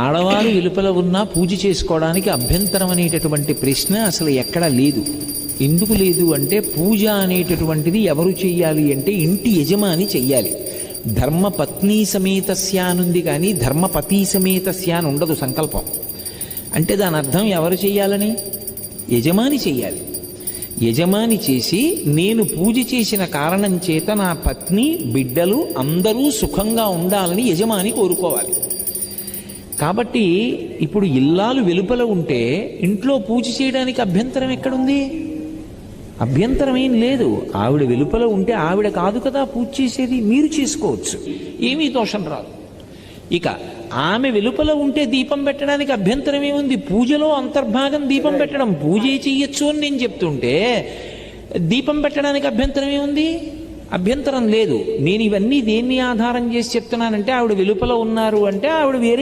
ఆడవారు వెలుపల ఉన్నా పూజ చేసుకోవడానికి అభ్యంతరం అనేటటువంటి ప్రశ్న అసలు ఎక్కడా లేదు. ఎందుకు లేదు అంటే పూజ అనేటటువంటిది ఎవరు చెయ్యాలి అంటే ఇంటి యజమాని చెయ్యాలి. ధర్మపత్ని సమేతస్య అనుంది కానీ ధర్మపతి సమేతస్య అని ఉండదు సంకల్పం. అంటే దాని అర్థం ఎవరు చెయ్యాలని? యజమాని చెయ్యాలి. యజమాని చేసి నేను పూజ చేసిన కారణం చేత నా పత్ని బిడ్డలు అందరూ సుఖంగా ఉండాలని యజమాని కోరుకోవాలి. కాబట్టి ఇప్పుడు ఇల్లాలు వెలుపల ఉంటే ఇంట్లో పూజ చేయడానికి అభ్యంతరం ఎక్కడుంది? అభ్యంతరం ఏం లేదు. ఆవిడ వెలుపల ఉంటే ఆవిడ కాదు కదా పూజ చేసేది, మీరు చేసుకోవచ్చు, ఏమీ దోషం రాదు. ఇక ఆమె వెలుపల ఉంటే దీపం పెట్టడానికి అభ్యంతరం ఏముంది? పూజలో అంతర్భాగం దీపం పెట్టడం, పూజే చెయ్యొచ్చు అని నేను చెప్తుంటే దీపం పెట్టడానికి అభ్యంతరం ఏముంది? అభ్యంతరం లేదు. నేను ఇవన్నీ దేన్ని ఆధారం చేసి చెప్తున్నానంటే ఆవిడ వెలుపల ఉన్నారు అంటే ఆవిడ వేరే